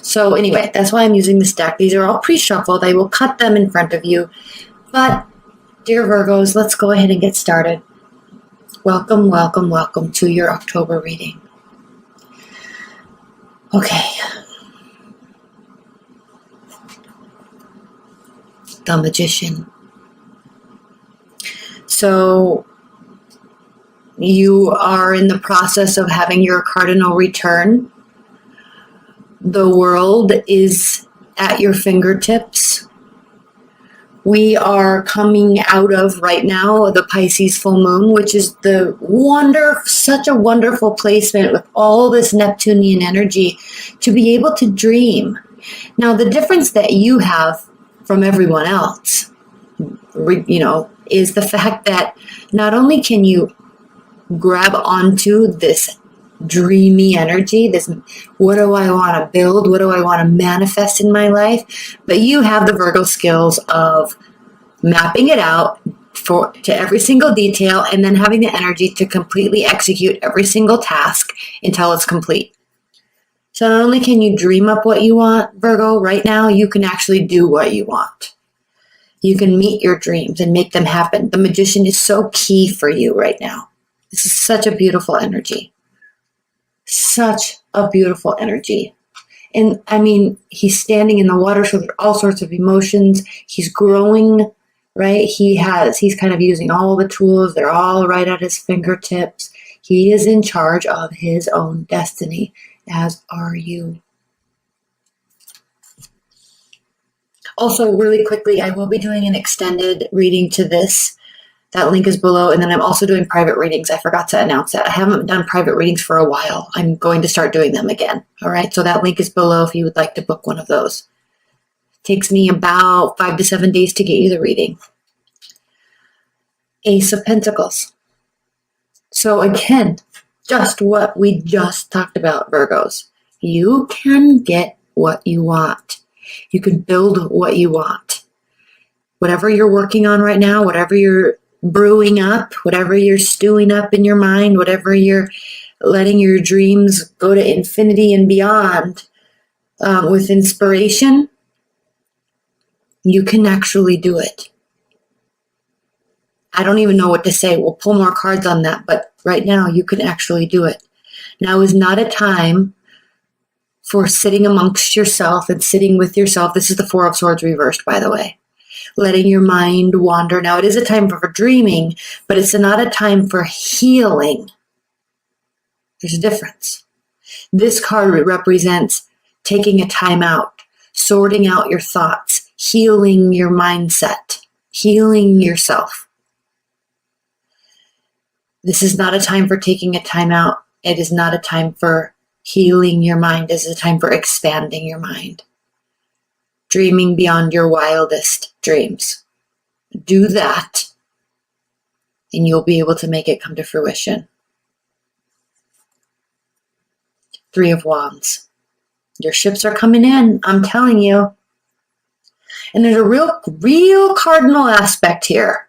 So anyway, that's why I'm using this deck. These are all pre-shuffled. I will cut them in front of you. But, dear Virgos, let's go ahead and get started. Welcome, welcome, welcome to your October reading. Okay. The Magician. So, you are in the process of having your cardinal return. The world is at your fingertips. We are coming out of right now the Pisces full moon, which is such a wonderful placement with all this Neptunian energy to be able to dream. Now, the difference that you have from everyone else, is the fact that not only can you grab onto this dreamy energy, this what do I want to build, what do I want to manifest in my life, but you have the Virgo skills of mapping it out to every single detail and then having the energy to completely execute every single task until it's complete. So not only can you dream up what you want, Virgo, right now, you can actually do what you want. You can meet your dreams and make them happen. The Magician is so key for you right now. This is such a beautiful energy. Such a beautiful energy. And I mean, he's standing in the water, so there are all sorts of emotions. He's growing, right? He's kind of using all the tools. They're all right at his fingertips. He is in charge of his own destiny, as are you. Also, really quickly, I will be doing an extended reading to this. That link is below, and then I'm also doing private readings. I forgot to announce that. I haven't done private readings for a while. I'm going to start doing them again. All right, so that link is below if you would like to book one of those. It takes me about 5 to 7 days to get you the reading. Ace of Pentacles. So again, just what we just talked about, Virgos. You can get what you want. You can build what you want. Whatever you're working on right now, whatever you're brewing up, whatever you're stewing up in your mind, whatever you're letting your dreams go to infinity and beyond with inspiration, you can actually do it. I don't even know what to say. We'll pull more cards on that, but right now you can actually do it. Now is not a time for sitting amongst yourself and sitting with yourself. This is the Four of Swords reversed, by the way. Letting your mind wander. Now, it is a time for dreaming, but it's not a time for healing. There's a difference. This card represents taking a time out, sorting out your thoughts, healing your mindset, healing yourself. This is not a time for taking a time out. It is not a time for healing your mind. This is a time for expanding your mind. Dreaming beyond your wildest dreams. Do that, and you'll be able to make it come to fruition. Three of Wands. Your ships are coming in, I'm telling you. And there's a real cardinal aspect here.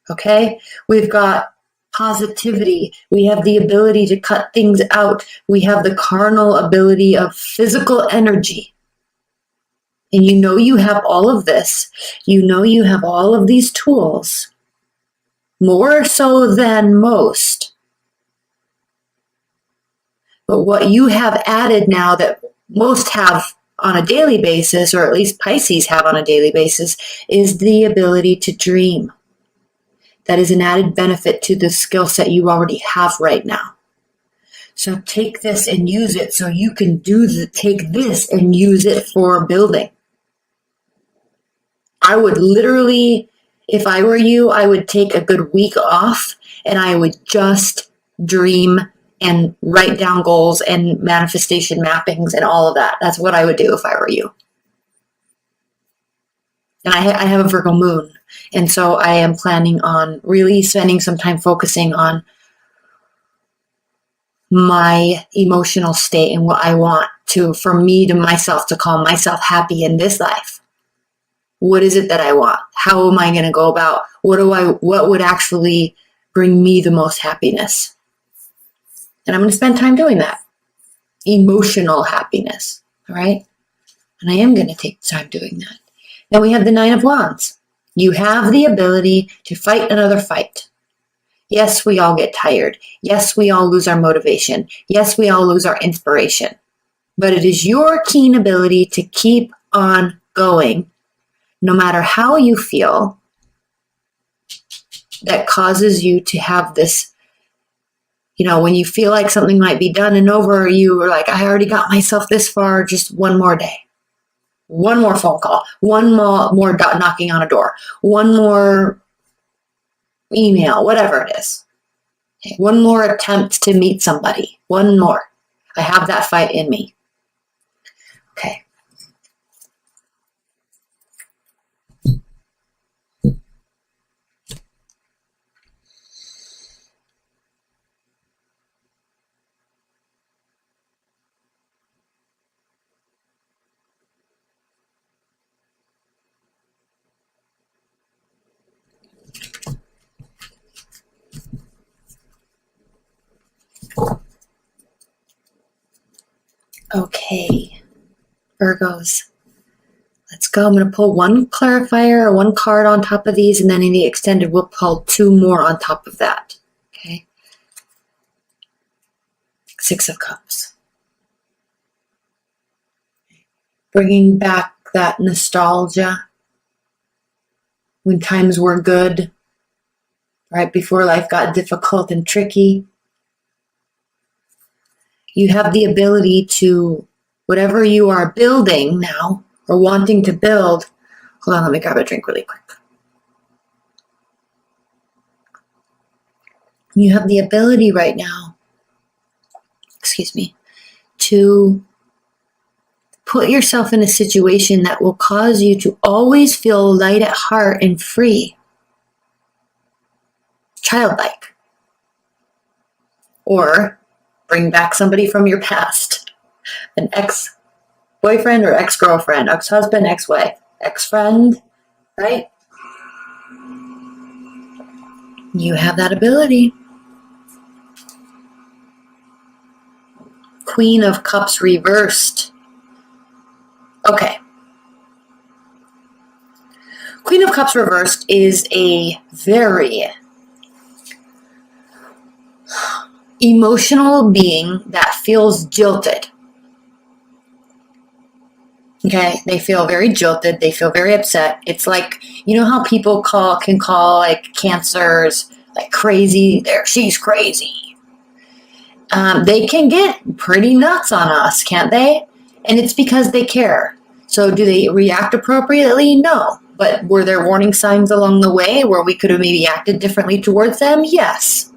Okay? We've got positivity. We have the ability to cut things out. We have the carnal ability of physical energy. And you know you have all of this. You know you have all of these tools. More so than most. But what you have added now that most have on a daily basis, or at least Pisces have on a daily basis, is the ability to dream. That is an added benefit to the skill set you already have right now. So take this and use it so you can take this and use it for building. I would literally, if I were you, I would take a good week off and I would just dream and write down goals and manifestation mappings and all of that. That's what I would do if I were you. And I have a Virgo moon. And so I am planning on really spending some time focusing on my emotional state and what I want for me to myself to call myself happy in this life. What is it that I want? How am I going to go about? What would actually bring me the most happiness? And I'm going to spend time doing that. Emotional happiness. All right? And I am going to take time doing that. Then we have the Nine of Wands. You have the ability to fight another fight. Yes, we all get tired. Yes, we all lose our motivation. Yes, we all lose our inspiration. But it is your keen ability to keep on going, no matter how you feel, that causes you to have this, when you feel like something might be done and over, you are like, I already got myself this far, just one more day. One more phone call, one more knocking on a door, one more email, whatever it is. Okay, one more attempt to meet somebody. One more. I have that fight in me. Okay. Okay, Virgos, let's go. I'm going to pull one clarifier or one card on top of these, and then in the extended, we'll pull two more on top of that. Okay. Six of Cups. Bringing back that nostalgia when times were good, right before life got difficult and tricky. You have the ability to, whatever you are building now or wanting to build, hold on, let me grab a drink really quick. You have the ability right now, to put yourself in a situation that will cause you to always feel light at heart and free, childlike, or bring back somebody from your past, an ex-boyfriend or ex-girlfriend, ex-husband, ex-wife, ex-friend, right? You have that ability. Queen of Cups reversed. Okay. Queen of Cups reversed is a very emotional being that feels jilted. Okay, they feel very jilted. They feel very upset. It's like, you know how people can call like cancers like crazy. She's crazy. They can get pretty nuts on us, can't they? And it's because they care. So do they react appropriately? No. But were there warning signs along the way where we could have maybe acted differently towards them? Yes.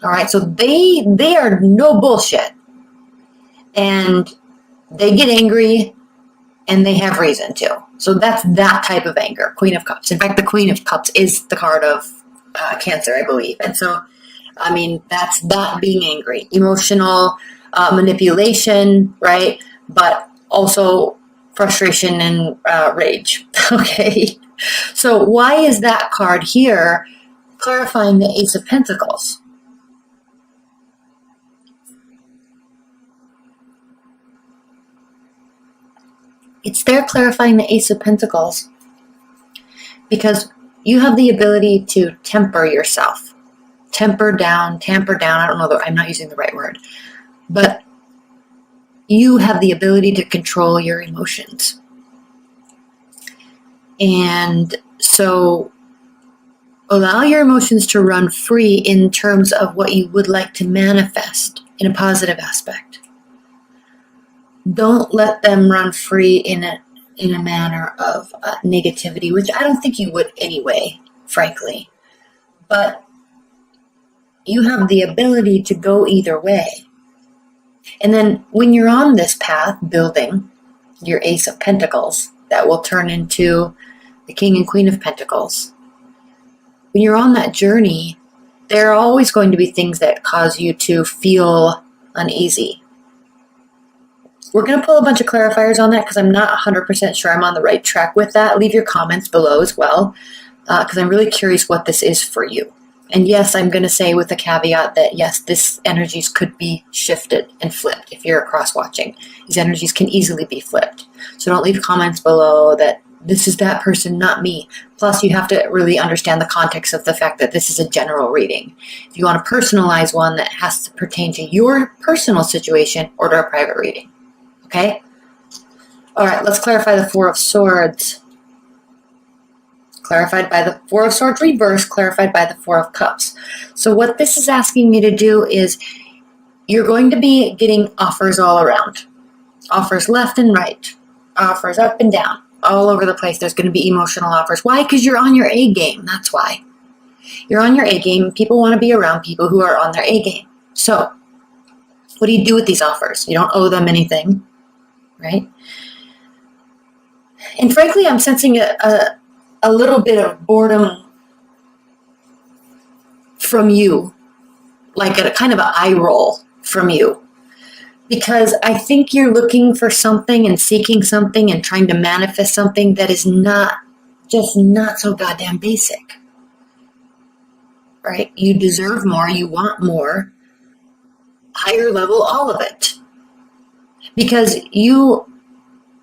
All right, so they are no bullshit. And they get angry and they have reason to. So that's that type of anger, Queen of Cups. In fact, the Queen of Cups is the card of Cancer, I believe. And so, I mean, that's that being angry. Emotional manipulation, right? But also frustration and rage. Okay. So why is that card here clarifying the Ace of Pentacles? It's there clarifying the Ace of Pentacles because you have the ability to temper yourself. Tamper down. I don't know, I'm not using the right word. But you have the ability to control your emotions. And so allow your emotions to run free in terms of what you would like to manifest in a positive aspect. Don't let them run free in a manner of negativity, which I don't think you would anyway, frankly. But you have the ability to go either way. And then when you're on this path, building your Ace of Pentacles, that will turn into the King and Queen of Pentacles. When you're on that journey, there are always going to be things that cause you to feel uneasy. We're going to pull a bunch of clarifiers on that because I'm not 100% sure I'm on the right track with that. Leave your comments below as well because I'm really curious what this is for you And yes, I'm going to say with a caveat that yes, this energies could be shifted and flipped if you're cross watching. These energies can easily be flipped. So don't leave comments below that this is that person, not me. Plus, you have to really understand the context of the fact that this is a general reading. If you want to personalize one that has to pertain to your personal situation, order a private reading. Okay? All right, let's clarify the Four of Swords. Clarified by the Four of Swords reverse, clarified by the Four of Cups. So what this is asking me to do is you're going to be getting offers all around. Offers left and right. Offers up and down. All over the place. There's going to be emotional offers. Why? Because you're on your A game. That's why. You're on your A game. People want to be around people who are on their A game. So what do you do with these offers? You don't owe them anything, right? And frankly, I'm sensing a little bit of boredom from you, like a kind of an eye roll from you, because I think you're looking for something and seeking something and trying to manifest something that is not so goddamn basic, right? You deserve more, you want more, higher level, all of it, because you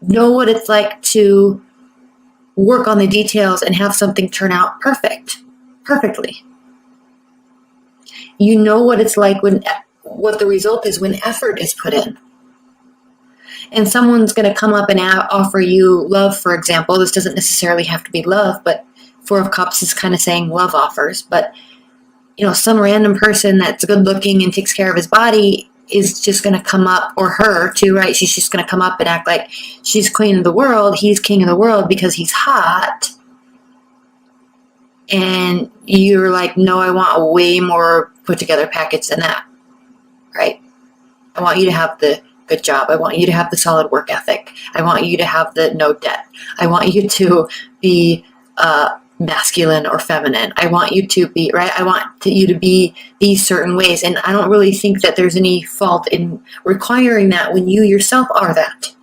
know what it's like to work on the details and have something turn out perfectly. You know what it's like what the result is when effort is put in. And someone's going to come up and offer you love, for example. This doesn't necessarily have to be love, but Four of Cups is kind of saying love offers. But, you know, some random person that's good looking and takes care of his body is just going to come up, or her too, right? She's just going to come up and act like she's queen of the world. He's king of the world because he's hot. And you're like, no, I want a way more put together package than that, right? I want you to have the good job. I want you to have the solid work ethic. I want you to have the no debt. I want you to be masculine or feminine. I want you to be, right? I want you to be these certain ways. And I don't really think that there's any fault in requiring that when you yourself are that.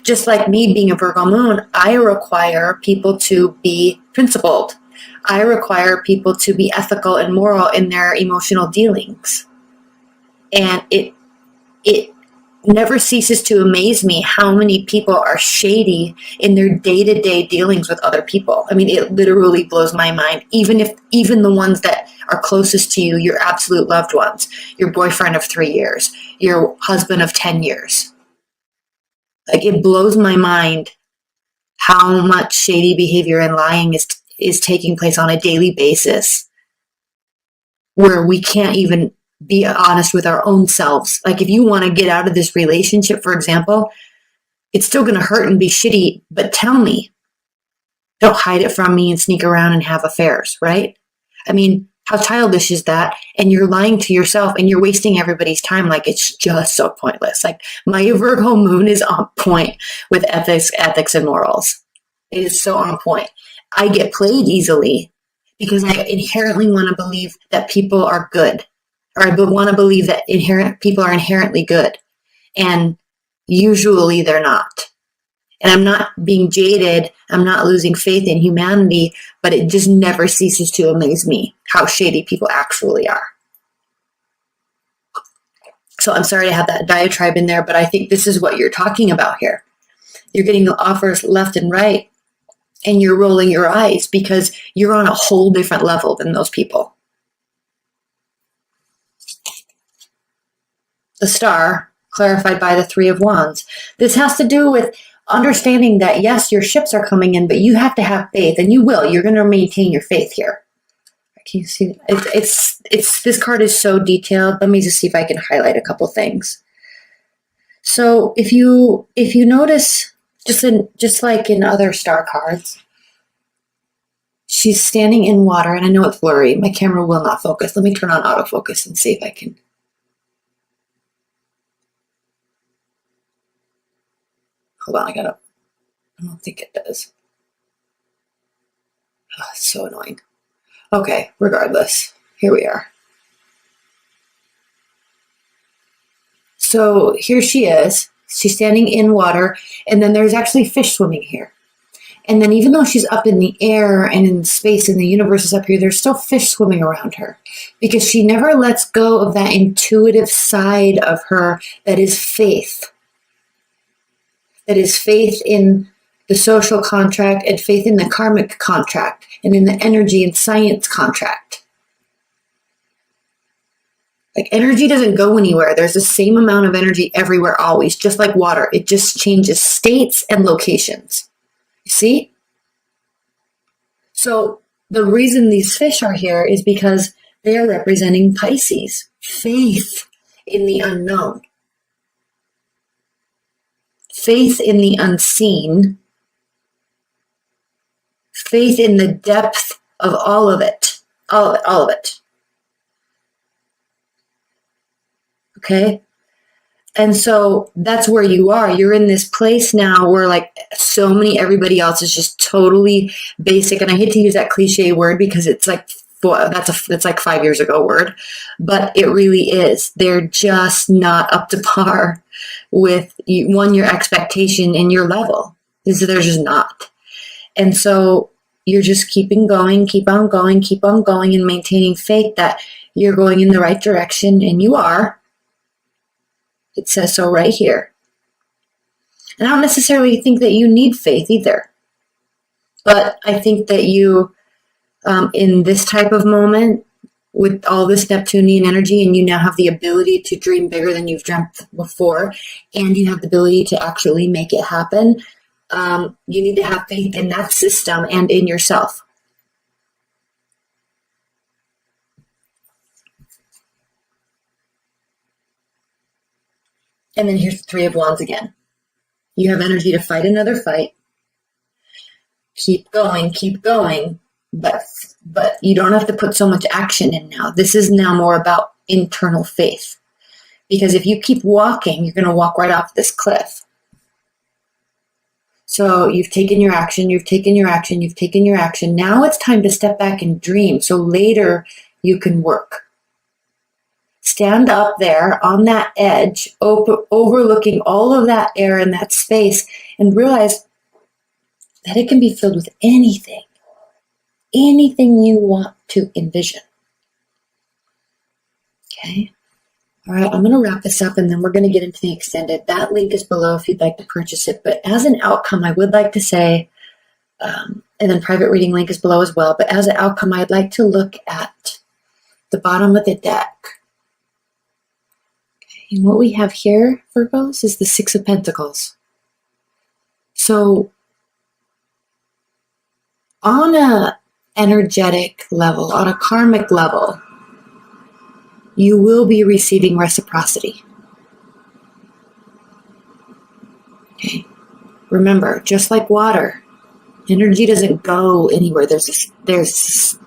Just like me being a Virgo moon, I require people to be principled. I require people to be ethical and moral in their emotional dealings. And it never ceases to amaze me how many people are shady in their day-to-day dealings with other people. I mean, it literally blows my mind. Even the ones that are closest to you, your absolute loved ones, your boyfriend of 3 years, your husband of 10 years. Like, it blows my mind how much shady behavior and lying is taking place on a daily basis, where we can't even be honest with our own selves. Like, if you want to get out of this relationship, for example, it's still going to hurt and be shitty, but tell me. Don't hide it from me and sneak around and have affairs, right? I mean, how childish is that? And you're lying to yourself and you're wasting everybody's time. Like, it's just so pointless. Like, my Virgo moon is on point with ethics and morals. It is so on point. I get played easily because I inherently want to believe that people are good, or I want to believe that people are inherently good, and usually they're not. And I'm not being jaded. I'm not losing faith in humanity, but it just never ceases to amaze me how shady people actually are. So I'm sorry to have that diatribe in there, but I think this is what you're talking about here. You're getting the offers left and right, and you're rolling your eyes because you're on a whole different level than those people. The Star, clarified by the Three of Wands. This has to do with understanding that, yes, your ships are coming in, but you have to have faith, and you will. You're going to maintain your faith here. Can you see? It's this card is so detailed. Let me just see if I can highlight a couple things. So if you notice, just like in other star cards, she's standing in water, and I know it's blurry. My camera will not focus. Let me turn on autofocus and see if I can. Hold on, I don't think it does. Oh, it's so annoying. Okay, regardless, here we are. So here she is. She's standing in water, and then there's actually fish swimming here. And then even though she's up in the air and in space and the universe is up here, there's still fish swimming around her because she never lets go of that intuitive side of her that is faith. That is faith in the social contract and faith in the karmic contract and in the energy and science contract. Like energy doesn't go anywhere. There's the same amount of energy everywhere always, just like water. It just changes states and locations. You see? So the reason these fish are here is because they are representing Pisces, faith in the unknown, faith in the unseen, faith in the depth of all of it, all of it. Okay? And so that's where you are. You're in this place now where like everybody else is just totally basic. And I hate to use that cliche word because it's like, that's like 5 years ago word, but it really is. They're just not up to par with your expectation and your level. They're just not. And so you're just keep on going, and maintaining faith that you're going in the right direction, and you are. It says so right here. And I don't necessarily think that you need faith either. But I think that you, in this type of moment, with all this Neptunian energy, and you now have the ability to dream bigger than you've dreamt before, and you have the ability to actually make it happen, you need to have faith in that system and in yourself. And then here's the Three of Wands again. You have energy to fight another fight. Keep going, but you don't have to put so much action in now. This is now more about internal faith. Because if you keep walking, you're going to walk right off this cliff. So you've taken your action. Now it's time to step back and dream. So later you can work. Stand up there on that edge, overlooking all of that air and that space, and realize that it can be filled with anything you want to envision. Okay? All right, I'm going to wrap this up, and then we're going to get into the extended. That link is below if you'd like to purchase it. But as an outcome, I would like to say, and then private reading link is below as well, but as an outcome, I'd like to look at the bottom of the deck. And what we have here, Virgos, is the Six of Pentacles. So on a energetic level, on a karmic level, you will be receiving reciprocity. Okay. Remember, just like water, energy doesn't go anywhere. There's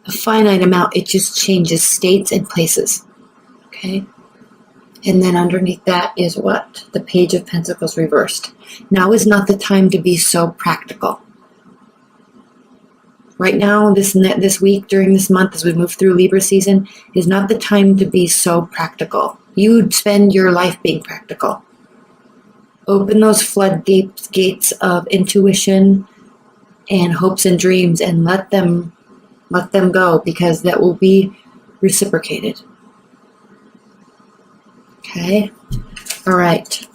a finite amount. It just changes states and places. Okay. And then underneath that is what? The Page of Pentacles reversed. Now is not the time to be so practical. Right now, this week, during this month, as we move through Libra season, is not the time to be so practical. You spend your life being practical. Open those floodgates of intuition and hopes and dreams, and let them go, because that will be reciprocated. Okay? All right.